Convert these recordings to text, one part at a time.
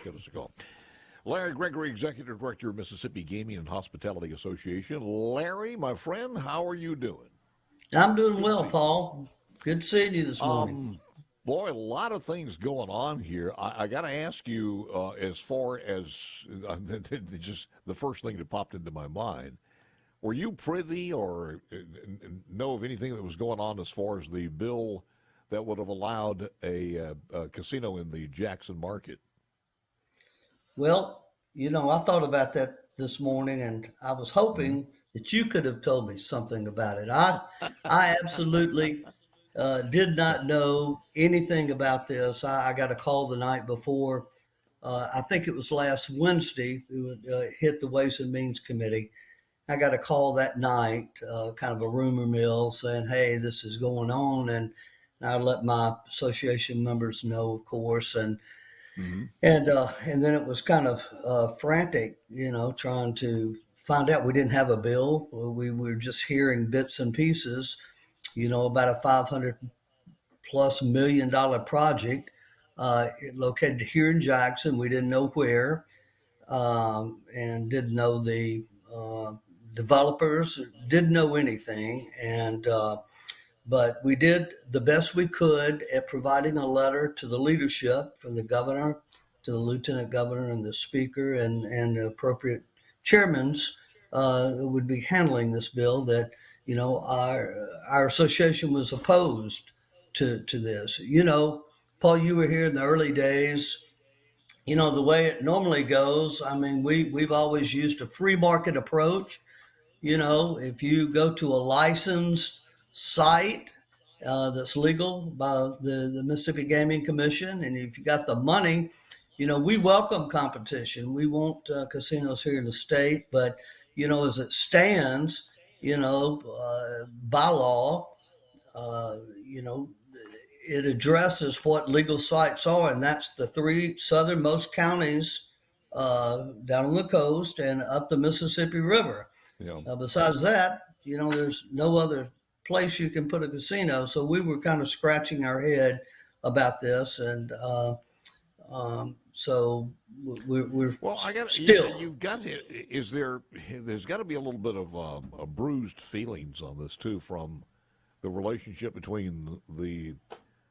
Give us a call. Larry Gregory, Executive Director of Mississippi Gaming and Hospitality Association. Larry, my friend, how are you doing? I'm doing Good to well, see you. Good seeing you this morning. Boy, a lot of things going on here. I got to ask you, as far as just the first thing that popped into my mind, were you privy or know of anything that was going on as far as the bill that would have allowed a casino in the Jackson market? Well, I thought about that this morning, and I was Mm-hmm. hoping that you could have told me something about it. I absolutely did not know anything about this. I got a call the night before. I think it was last Wednesday. It hit the Ways and Means Committee. I got a call that night, kind of a rumor mill, saying, "Hey, this is going on," and I let my association members know, of course, Mm-hmm. and then it was kind of frantic, trying to find out. We didn't have a bill. We were just hearing bits and pieces, about a $500+ million project located here in Jackson. We didn't know where, and didn't know the developers, didn't know anything, and but we did the best we could at providing a letter to the leadership, from the governor to the lieutenant governor and the speaker and the appropriate chairmans who would be handling this bill, that our association was opposed to this. Paul, you were here in the early days. The way it normally goes, I mean, we've always used a free market approach. If you go to a licensed site that's legal by the Mississippi Gaming Commission, and if you got the money, we welcome competition. We want casinos here in the state, but as it stands, by law, you know, it addresses what legal sites are, and that's the three southernmost counties down on the coast and up the Mississippi River. Yeah. Besides that, there's no other place you can put a casino. So we were kind of scratching our head about this, and so we're Well, still. you've got to, there's got to be a little bit of bruised feelings on this too, from the relationship between the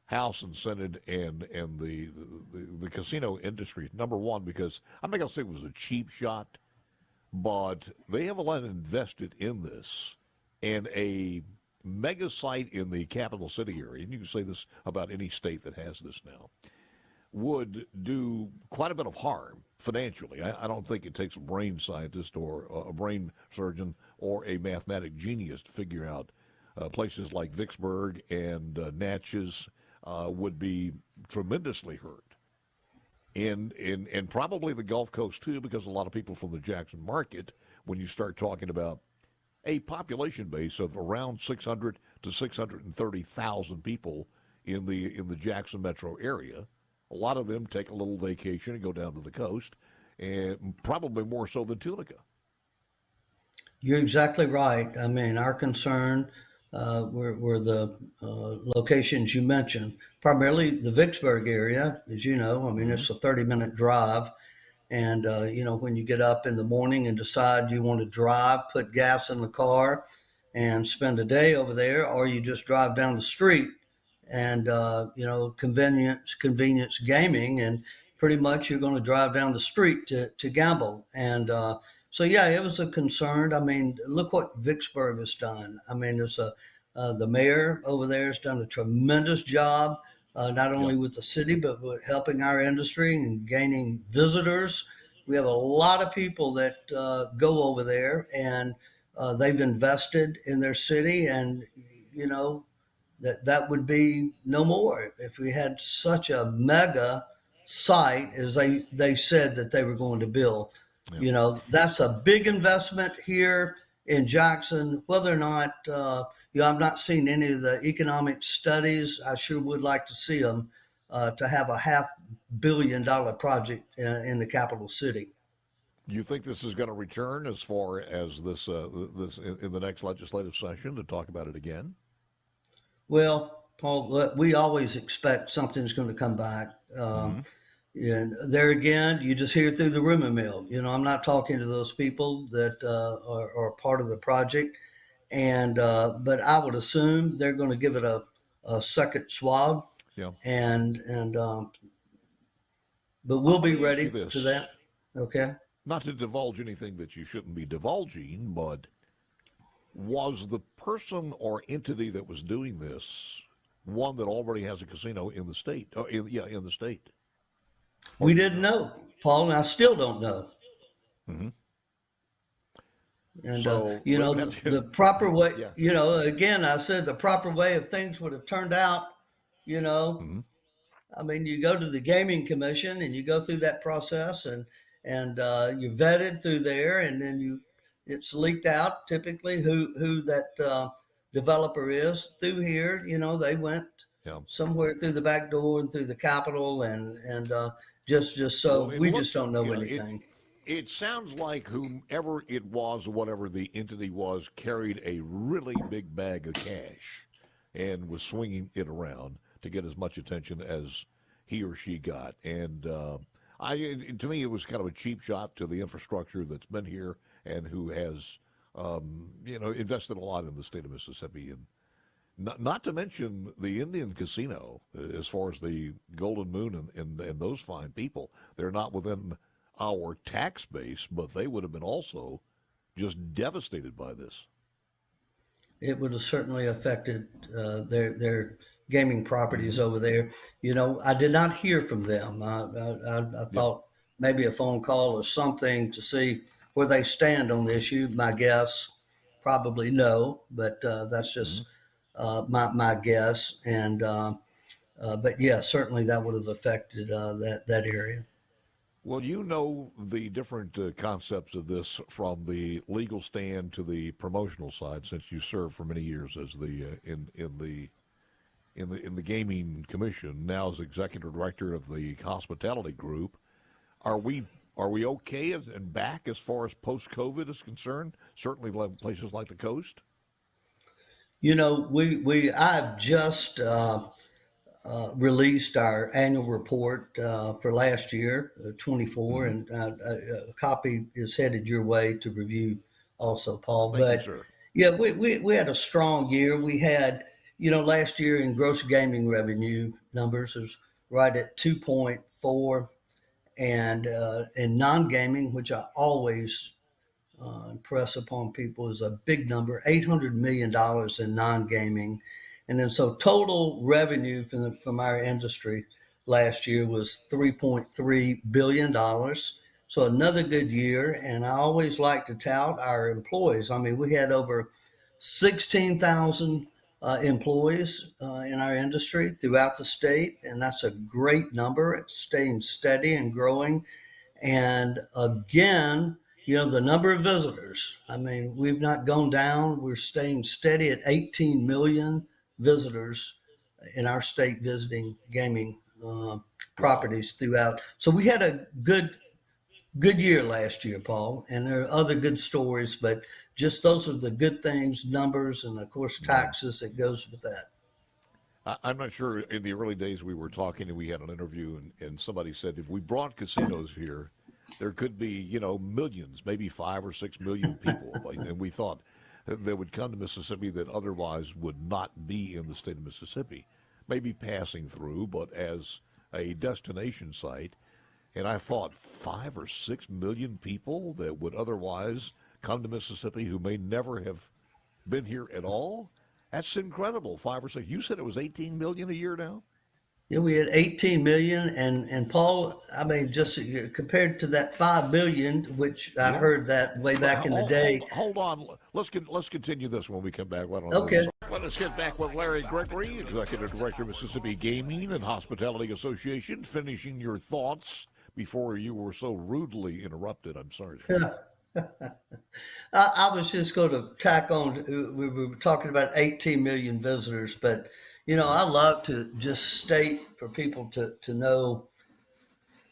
House and Senate and the casino industry. Number one, because I'm not going to say it was a cheap shot, but they have a lot invested in this, and a mega site in the capital city area, and you can say this about any state that has this now, would do quite a bit of harm financially. I don't think it takes a brain scientist or a brain surgeon or a mathematic genius to figure out places like Vicksburg and Natchez would be tremendously hurt. And probably the Gulf Coast too, because a lot of people from the Jackson market, when you start talking about a population base of around 600 to 630,000 people in the Jackson metro area, a lot of them take a little vacation and go down to the coast, and probably more so than Tunica. You're exactly right. I mean, our concern were the locations you mentioned, primarily the Vicksburg area, as you know. I mean, Mm-hmm. it's a 30-minute drive. And, when you get up in the morning and decide you want to drive, put gas in the car and spend a day over there, or you just drive down the street and, convenience gaming, and pretty much you're going to drive down the street to gamble. And so, yeah, it was a concern. I mean, look what Vicksburg has done. I mean, the mayor over there has done a tremendous job, not only Yep. with the city, but with helping our industry and gaining visitors. We have a lot of people that go over there, and they've invested in their city, and you know that would be no more if we had such a mega site as they said that they were going to build. Yep. That's a big investment here in Jackson. Whether or not, I've not seen any of the economic studies. I sure would like to see them, to have a $500 million project in the capital city. You think this is going to return as far as this in the next legislative session to talk about it again? Well, Paul, we always expect something's going to come back. Mm-hmm. And there again, you just hear through the rumor mill. I'm not talking to those people that are part of the project, and but I would assume they're going to give it a second swab, Yeah. and but we'll Let be me ask you ready for this, that. Okay. not to divulge anything that you shouldn't be divulging, but was the person or entity that was doing this one that already has a casino in the state? In the state. Or We do you didn't know? know, Paul, and I still don't know. Hmm. And So we would have to. the proper way, Yeah. again, I said the proper way of things would have turned out. You know, Hmm. I mean, you go to the gaming commission and you go through that process, and you're vetted through there, and then it's leaked out typically who that developer is through here. They went Yeah. somewhere through the back door and through the Capitol, and just Well, so it we just looked. don't know anything. It sounds like whomever it was, whatever the entity was, carried a really big bag of cash and was swinging it around to get as much attention as he or she got. And to me, it was kind of a cheap shot to the infrastructure that's been here and who has, invested a lot in the state of Mississippi. And not to mention the Indian casino, as far as the Golden Moon and those fine people. They're not within our tax base, but they would have been also just devastated by this. It would have certainly affected their gaming properties Hmm. over there. I did not hear from them. I Yeah. thought maybe a phone call or something to see where they stand on the issue. My guess, probably no, but that's Hmm. just my guess. And but yeah, certainly that would have affected that area. Well, you know the different concepts of this from the legal stand to the promotional side, since you served for many years as the in the gaming commission, now as executive director of the hospitality group. Are we okay and back as far as post COVID is concerned? Certainly, places like the coast. We I've just released our annual report for last year, 24, Hmm. and a copy is headed your way to review also, Paul. Thank you, But sir. yeah, we had a strong year. We had, last year in gross gaming revenue numbers was right at 2.4, and in non-gaming, which I always impress upon people, is a big number, $800 million in non-gaming. And then so total revenue from our industry last year was $3.3 billion. So another good year. And I always like to tout our employees. I mean, we had over 16,000 employees in our industry throughout the state, and that's a great number. It's staying steady and growing. And again, the number of visitors. I mean, we've not gone down. We're staying steady at 18 million visitors in our state visiting gaming Wow. properties throughout. So we had a good year last year, Paul. And there are other good stories, but just those are the good things, numbers, and of course Yeah. taxes that goes with that. I'm not sure. In the early days, we were talking and we had an interview, and somebody said if we brought casinos here, there could be, millions, maybe 5 or 6 million people. And we thought that would come to Mississippi that otherwise would not be in the state of Mississippi, maybe passing through, but as a destination site. And I thought 5 or 6 million people that would otherwise come to Mississippi who may never have been here at all. That's incredible. 5 or 6. You said it was 18 million a year now. Yeah, we had 18 million, and Paul, I mean, just compared to that 5 billion, which I Yeah. heard that way back in the day. Hold on. Let's continue this when we come back. I don't know this. Okay. Let us get back with Larry Gregory, Executive Director, Mississippi Gaming and Hospitality Association, finishing your thoughts before you were so rudely interrupted. I'm sorry. I was just going to tack on. We were talking about 18 million visitors, but Yeah. I love to just state for people to know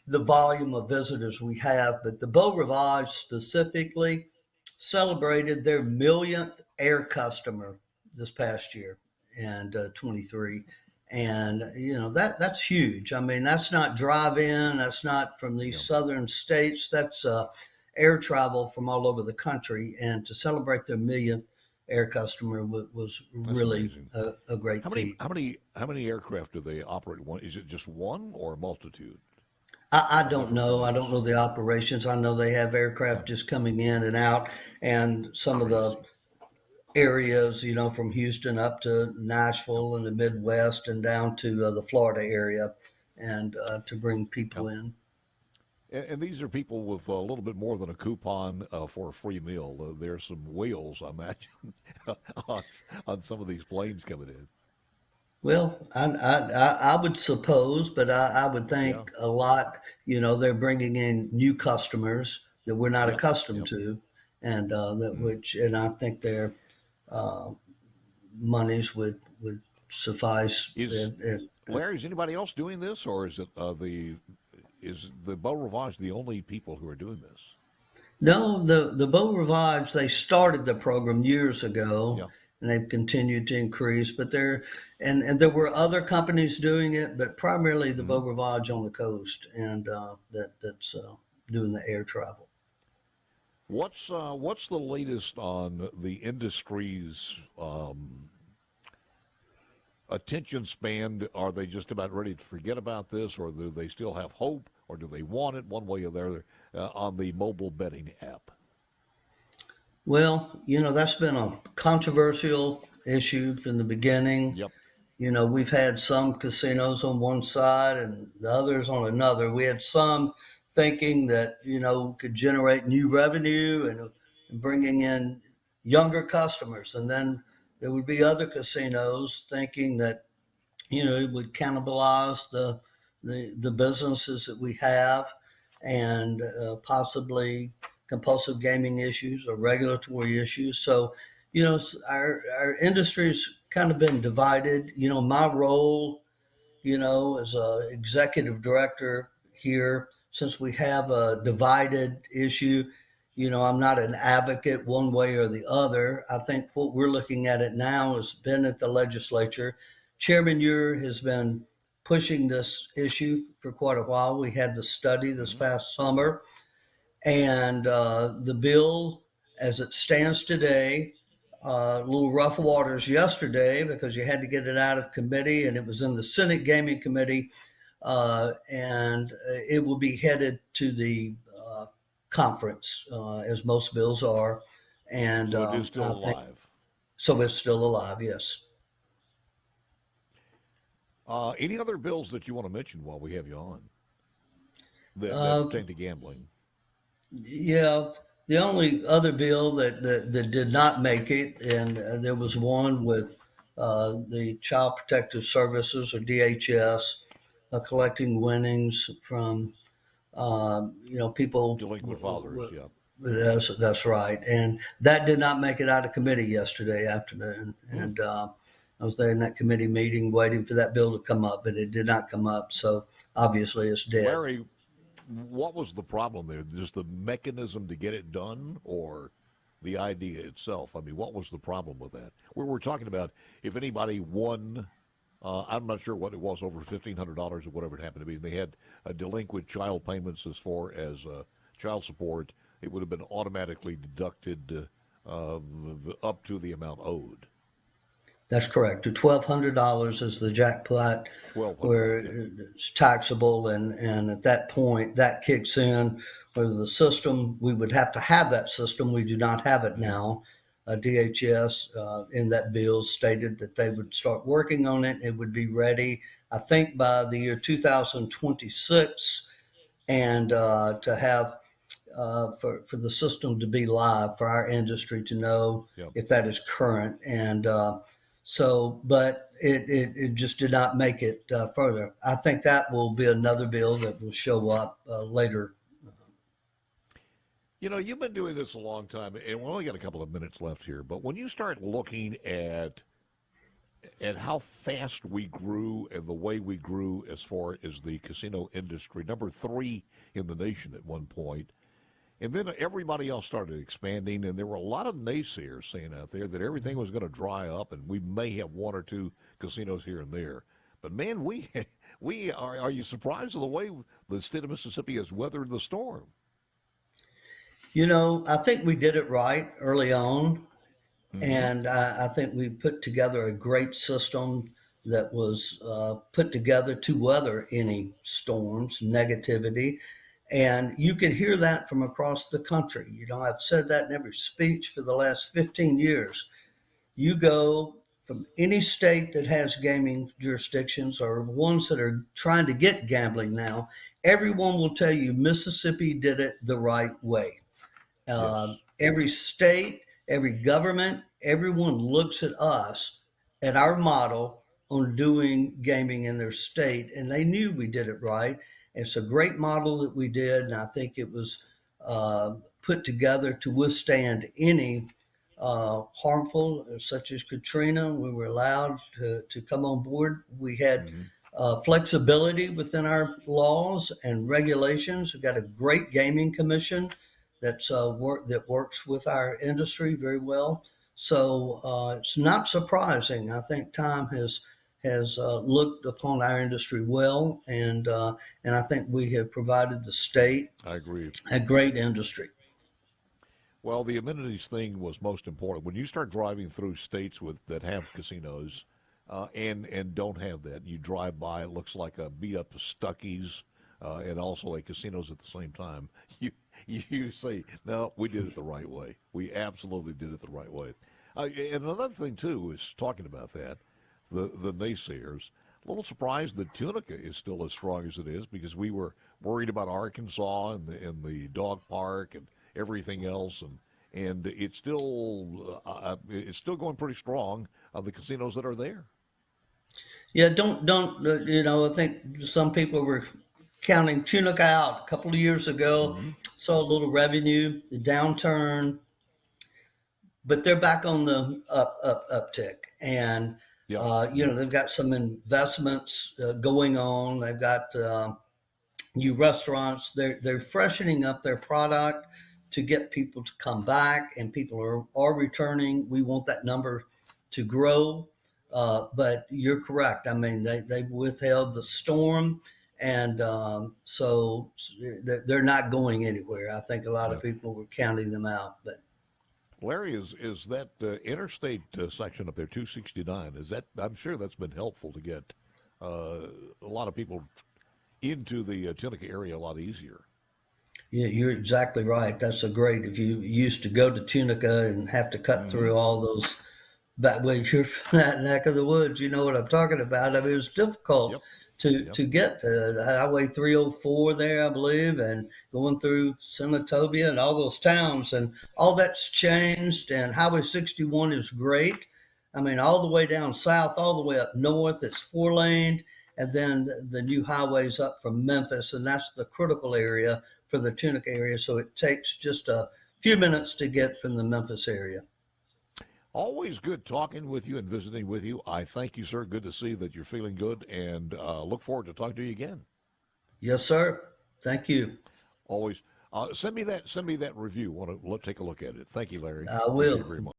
the volume of visitors we have. But the Beau Rivage specifically celebrated their millionth air customer this past year and 23. And that's huge. I mean, that's not drive-in. That's not from these Yeah, southern states. That's air travel from all over the country. And to celebrate their millionth air customer was that's really amazing. a great feat. How many aircraft do they operate? One is it just one or a multitude? I don't Different know. I don't fleets. know the operations. I know they have Yeah, aircraft just coming in and out, and some of the crazy. areas, from Houston up to Yep, Nashville and the Midwest and down to the Florida area, and to bring yep. people in. And these are people with a little bit more than a coupon for a free meal. There's some wheels, I imagine, on, on some of these planes coming in. Well, I would suppose, but I would Yeah, think a lot, they're bringing in new customers that we're not yep, accustomed yep. to, and Mm. and I think their uh, monies would suffice. Is Larry? Is anybody else doing this, or is it is the Beau Rivage the only people who are doing this? No, the Beau Rivage, they started the program years ago, Yeah. and they've continued to increase. But and there were other companies doing it, but primarily the Hmm. Beau Rivage on the coast, and that's doing the air travel. What's the latest on the industry's attention span? Are they just about ready to forget about this, or do they still have hope, or do they want it one way or the other on the mobile betting app? Well, that's been a controversial issue from the beginning. Yep. We've had some casinos on one side and the others on another. We had some thinking that, could generate new revenue and bringing in younger customers. And then there would be other casinos thinking that, it would cannibalize the businesses that we have and possibly compulsive gaming issues or regulatory issues. So, our industry's kind of been divided. My role, as a executive director here, since we have a divided issue, I'm not an advocate one way or the other. I think what we're looking at it now has been at the legislature. Chairman Ure has been pushing this issue for quite a while. We had the study this Hmm. past summer, and the bill, as it stands today, a little rough waters yesterday because you had to get it out of committee, and it was in the Senate Gaming Committee, and it will be headed to the conference, as most bills are. And So it is still I think alive. so. It's still alive. Yes. Any other bills that you want to mention while we have you on that Uh, pertain to gambling? Yeah, the only other bill that did not make it, and there was one with the Child Protective Services or DHS collecting winnings from people. Delinquent fathers, yeah. That's right, and that did not make it out of committee yesterday afternoon, Hmm. and I was there in that committee meeting waiting for that bill to come up, but it did not come up. So obviously, it's dead. Larry, what was the problem there? Just the mechanism to get it done, or the idea itself? I mean, what was the problem with that? We were talking about if anybody won, I'm not sure what it was, over $1,500 or whatever it happened to be. And they had a delinquent child payments as far as child support. It would have been automatically deducted up to the amount owed. That's correct. The $1,200 is the jackpot 1,200. where Yeah. it's taxable, and at that point that kicks in. Where the system, we would have to have that system. We do not have it Mm-hmm. now. DHS in that bill stated that they would start working on it. It would be ready, I think, by the year 2026, and to have for the system to be live for our industry to know Yeah. if that is current. And but it just did not make it further. I think that will be another bill that will show up later. You know, you've been doing this a long time, and we only got a couple of minutes left here. But when you start looking at how fast we grew and the way we grew as far as the casino industry, number three in the nation at one point, and then everybody else started expanding, and there were a lot of naysayers saying out there that everything was going to dry up, and we may have one or two casinos here and there. But man, we we are you surprised at the way the state of Mississippi has weathered the storm? I think we did it right early on. Mm-hmm. And I think we put together a great system that was put together to weather any storms, negativity. And you can hear that from across the country. I've said that in every speech for the last 15 years. You go from any state that has gaming jurisdictions or ones that are trying to get gambling now, everyone will tell you Mississippi did it the right way. Yes. Every state, every government, everyone looks at us, at our model on doing gaming in their state, and they knew we did it right. It's a great model that we did, and I think it was put together to withstand any harmful, such as Katrina. We were allowed to come on board. We had Mm-hmm. flexibility within our laws and regulations. We've got a great gaming commission that works with our industry very well. So it's not surprising. I think time has looked upon our industry well, and I think we have provided the state I agree. a great industry. Well, the amenities thing was most important. When you start driving through states with that have casinos, and don't have that, you drive by, it looks like a beat up Stuckey's, and also a casinos at the same time. You say, no, we did it the right way. We absolutely did it the right way. And another thing too is talking about that, the naysayers. A little surprised that Tunica is still as strong as it is, because we were worried about Arkansas and the dog park and everything else, and it's still going pretty strong of the casinos that are there. Yeah, don't I think some people were counting Tunica out a couple of years ago. Mm-hmm. Saw a little revenue, the downturn, but they're back on the uptick, and Yeah. they've got some investments going on. They've got new restaurants. They're freshening up their product to get people to come back, and people are returning. We want that number to grow, but you're correct. I mean, they've withheld the storm. And so they're not going anywhere. I think a lot Yeah. of people were counting them out, but Larry, is that interstate section up there, 269? Is that? I'm sure that's been helpful to get a lot of people into the Tunica area a lot easier. yeah, you're exactly right. That's a great. If you used to go to Tunica and have to cut Mm-hmm. through all those, that way you're from that neck of the woods, you know what I'm talking about. I mean, it was difficult Yep. to Yep. to get to Highway 304 there, I believe, and going through Senatobia and all those towns, and all that's changed. And Highway 61 is great. I mean, all the way down south, all the way up north, it's 4 lane, and then the new highways up from Memphis, and that's the critical area for the Tunica area. So it takes just a few minutes to get from the Memphis area. Always good talking with you and visiting with you. I thank you, sir. Good to see that you're feeling good, and look forward to talking to you again. Yes, sir. Thank you. Always send me that review. Want to take a look at it. Thank you, Larry. I Appreciate it will. very much.